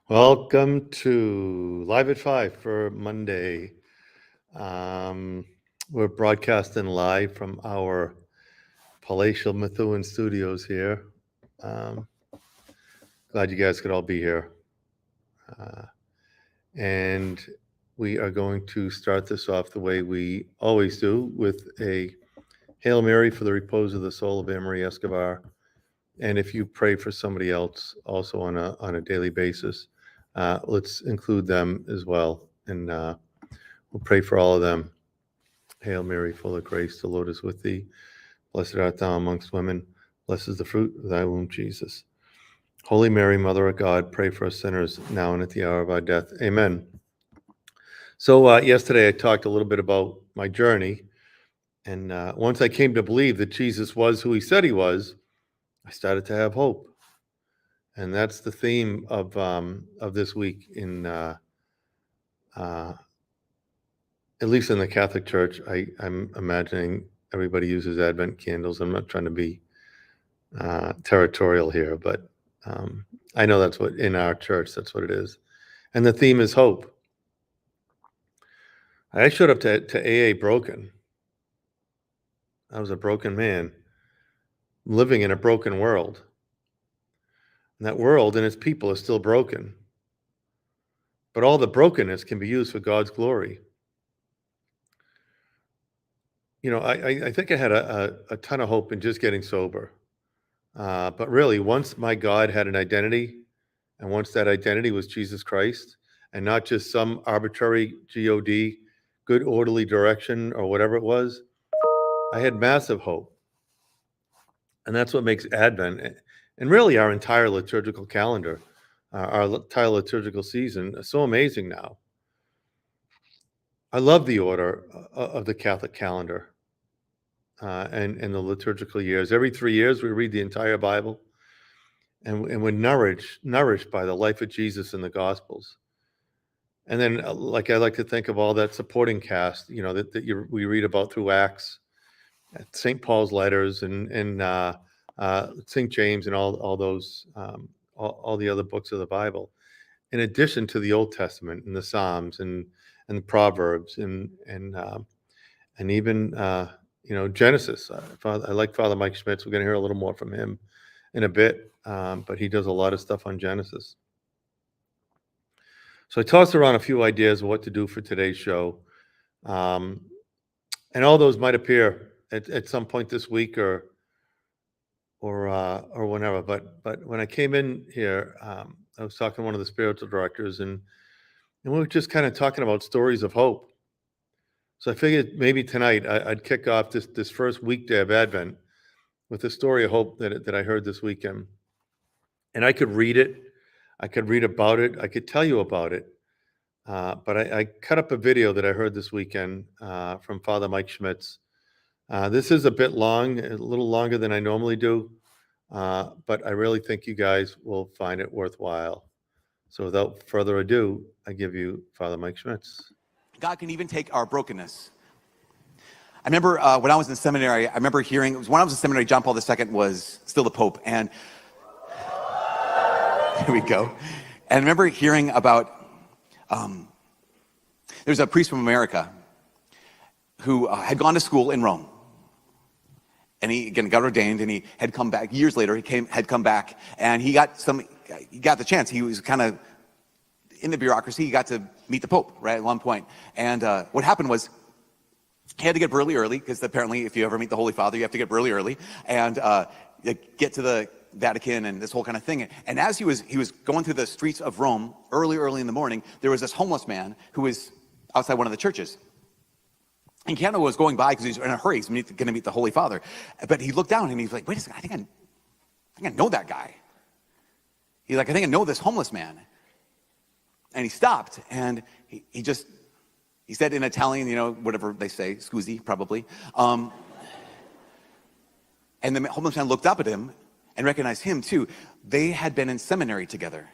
Welcome to Live at 5 for Monday. We're broadcasting live from our palatial Methuen studios here. Glad you guys could all be here. And we are going to start this off the way we always do with a Hail Mary for the repose of the soul of Anne-Marie Escobar. And if you pray for somebody else also on a daily basis, let's include them as well. And we'll pray for all of them. Hail Mary, full of grace, the Lord is with thee. Blessed art thou amongst women. Blessed is the fruit of thy womb, Jesus. Holy Mary, Mother of God, pray for us sinners now and at the hour of our death. Amen. So yesterday I talked a little bit about my journey. And once I came to believe that Jesus was who he said he was, I started to have hope. And that's the theme of this week in at least in the Catholic Church. I'm imagining everybody uses Advent candles. I'm not trying to be territorial here, but I know that's what in our church, that's what it is. And the theme is hope. I showed up to AA broken. I was a broken man living in a broken world. And that world and its people are still broken. But all the brokenness can be used for God's glory. You know, I think I had a ton of hope in just getting sober. But really, once my God had an identity, and once that identity was Jesus Christ, and not just some arbitrary God, good orderly direction or whatever it was, I had massive hope. And that's what makes Advent, and really our entire liturgical calendar, our entire liturgical season, so amazing now. I love the order of the Catholic calendar and the liturgical years. Every 3 years, we read the entire Bible, and we're nourished by the life of Jesus in the Gospels. And then, like I like to think of all that supporting cast, you know, that we read about through Acts, St. Paul's letters, and St. James, and all those, all the other books of the Bible, in addition to the Old Testament and the Psalms and the Proverbs and even Genesis. I like Father Mike Schmitz. We're going to hear a little more from him in a bit, but he does a lot of stuff on Genesis. So I tossed around a few ideas of what to do for today's show, and all those might appear at some point this week or whenever. But when I came in here, I was talking to one of the spiritual directors, and we were just kind of talking about stories of hope. So I figured maybe tonight I'd kick off this first weekday of Advent with a story of hope that I heard this weekend. And I could read it, I could read about it, I could tell you about it. But I cut up a video that I heard this weekend from Father Mike Schmitz. This is a bit long, a little longer than I normally do, but I really think you guys will find it worthwhile. So without further ado, I give you Father Mike Schmitz. God can even take our brokenness. I remember when I was in seminary, I remember hearing, it was when I was in seminary, John Paul II was still the Pope. And here we go. And I remember hearing about, there's a priest from America who had gone to school in Rome. And he, again, got ordained, and he had come back, years later, had come back, and he got the chance. He was kind of in the bureaucracy. He got to meet the Pope, right, at one point. And what happened was, he had to get up really early, because apparently if you ever meet the Holy Father, you have to get up really early, and get to the Vatican and this whole kind of thing. And as he was going through the streets of Rome early in the morning, there was this homeless man who was outside one of the churches. And Keanu was going by because he's in a hurry. He's going to meet the Holy Father. But he looked down and he's like, wait a second, I think I know that guy. He's like, I think I know this homeless man. And he stopped, and he said in Italian, whatever they say, scusi, probably. And the homeless man looked up at him and recognized him too. They had been in seminary together.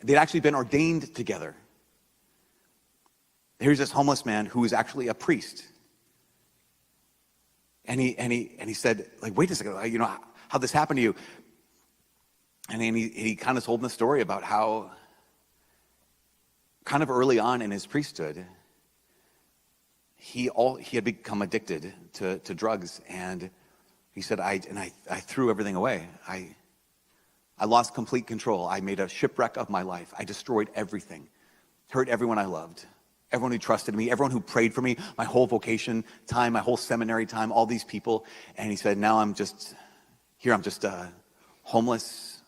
They'd actually been ordained together. Here's this homeless man who is actually a priest. And he said, like, wait a second, how'd this happen to you? And then he kind of told the story about how kind of early on in his priesthood, he had become addicted to drugs. And he said, I threw everything away. I lost complete control. I made a shipwreck of my life. I destroyed everything, hurt everyone I loved, everyone who trusted me, everyone who prayed for me, my whole vocation time, my whole seminary time, all these people. And he said, now I'm just a homeless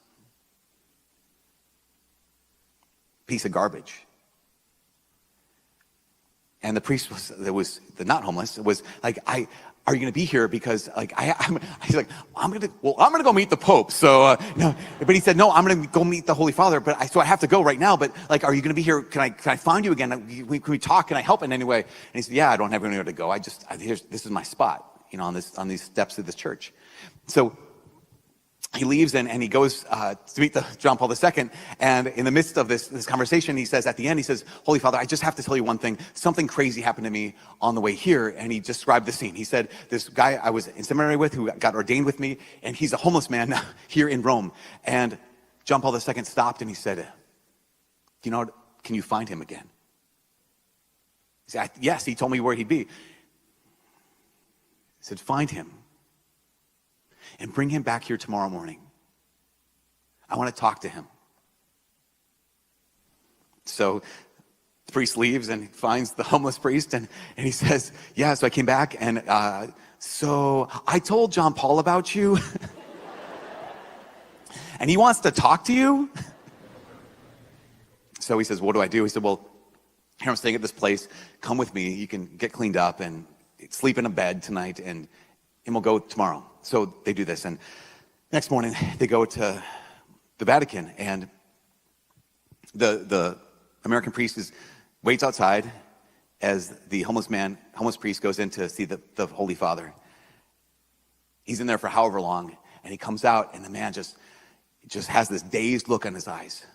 piece of garbage. And the priest was not homeless. It was like, are you going to be here? Because like, he's like, I'm going to go meet the Pope. So, no, but he said, no, I'm going to go meet the Holy Father. But so I have to go right now. But like, are you going to be here? Can I find you again? Can we talk? Can I help in any way? And he said, yeah, I don't have anywhere to go. This is my spot, on these steps of this church. So he leaves and he goes to meet John Paul II. And in the midst of this conversation, he says, at the end, he says, Holy Father, I just have to tell you one thing. Something crazy happened to me on the way here. And he described the scene. He said, this guy I was in seminary with who got ordained with me, and he's a homeless man now here in Rome. And John Paul II stopped and he said, can you find him again? He said, yes, he told me where he'd be. He said, find him and bring him back here tomorrow morning. I want to talk to him. So the priest leaves and finds the homeless priest, and he says, yeah, so I came back, and so I told John Paul about you, and he wants to talk to you. So he says, what do I do? He said, well, here I'm staying at this place. Come with me. You can get cleaned up and sleep in a bed tonight, and we'll go tomorrow. So they do this, and next morning they go to the Vatican, and the American priest waits outside as the homeless priest goes in to see the Holy Father. He's in there for however long, and he comes out, and the man just has this dazed look on his eyes.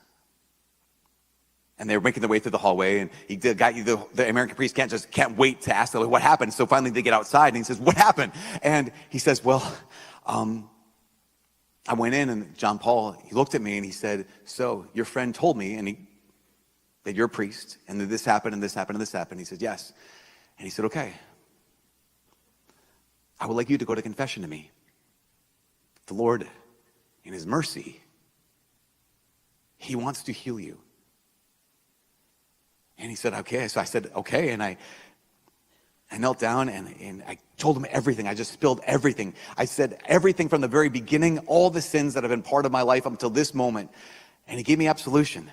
And they're making their way through the hallway, and the American priest can't wait to ask them what happened. So finally they get outside, and he says, what happened? And he says, well, I went in, and John Paul, he looked at me and he said, so your friend told me that you're a priest, and that this happened and this happened and this happened. He said, yes. And he said, okay, I would like you to go to confession to me. The Lord, in his mercy, he wants to heal you. And he said, okay. So I said, okay. And I knelt down and I told him everything. I just spilled everything. I said everything from the very beginning, all the sins that have been part of my life up until this moment. And he gave me absolution.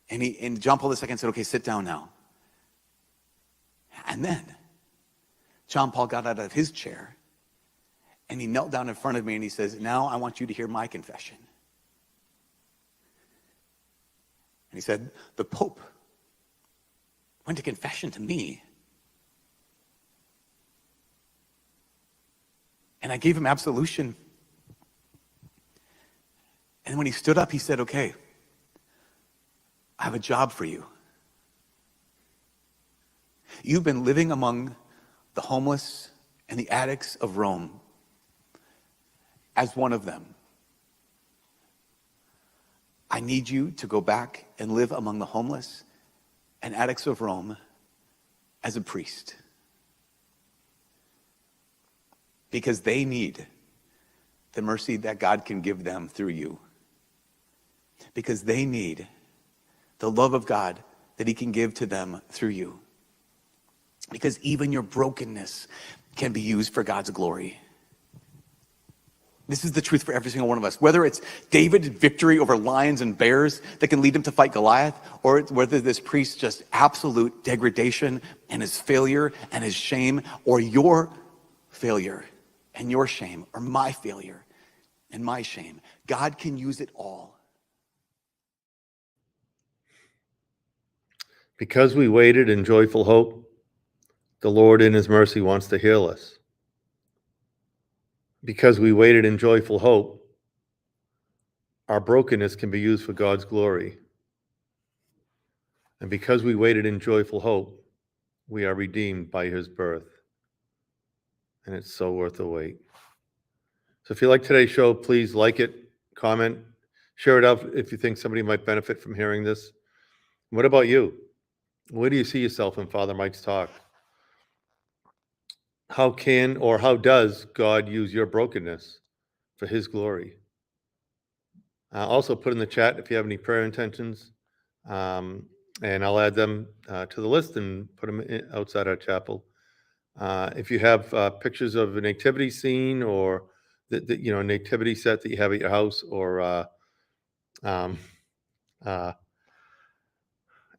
And John Paul II said, okay, sit down now. And then John Paul got out of his chair and he knelt down in front of me and he says, now I want you to hear my confession. And he said, the Pope went to confession to me. And I gave him absolution. And when he stood up, he said, okay, I have a job for you. You've been living among the homeless and the addicts of Rome as one of them. I need you to go back and live among the homeless and addicts of Rome as a priest. Because they need the mercy that God can give them through you. Because they need the love of God that he can give to them through you. Because even your brokenness can be used for God's glory. This is the truth for every single one of us. Whether it's David's victory over lions and bears that can lead him to fight Goliath, or whether this priest's just absolute degradation and his failure and his shame, or your failure and your shame, or my failure and my shame. God can use it all. Because we waited in joyful hope, the Lord in his mercy wants to heal us. Because we waited in joyful hope, our brokenness can be used for God's glory. And because we waited in joyful hope, we are redeemed by his birth. And it's so worth the wait. So if you like today's show, please like it, comment, share it out if you think somebody might benefit from hearing this. What about you? Where do you see yourself in Father Mike's talk? How can or how does God use your brokenness for his glory? Also, put in the chat if you have any prayer intentions, and I'll add them to the list and put them outside our chapel. If you have pictures of a nativity scene or the nativity set that you have at your house, or um, uh,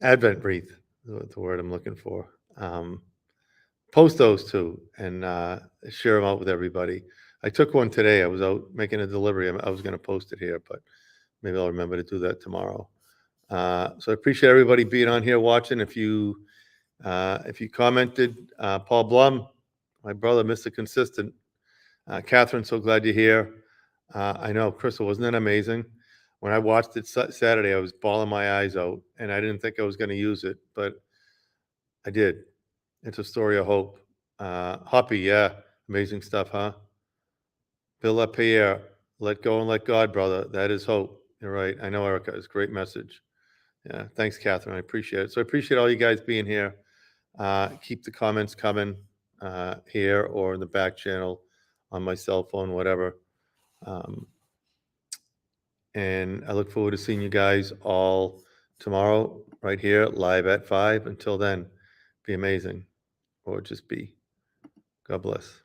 Advent wreath, the word I'm looking for. Post those too and share them out with everybody. I took one today. I was out making a delivery. I was going to post it here, but maybe I'll remember to do that tomorrow. So I appreciate everybody being on here watching. If you commented, Paul Blum, my brother, Mr. Consistent, Catherine, so glad you're here. I know, Crystal, wasn't that amazing? When I watched it Saturday, I was bawling my eyes out, and I didn't think I was going to use it, but I did. It's a story of hope. Hoppy, yeah, amazing stuff, huh? Bill LaPierre, let go and let God, brother. That is hope. You're right. I know, Erica. It's a great message. Yeah, thanks, Catherine. I appreciate it. So I appreciate all you guys being here. Keep the comments coming here or in the back channel on my cell phone, whatever. And I look forward to seeing you guys all tomorrow right here live at 5. Until then, be amazing or just be. God bless.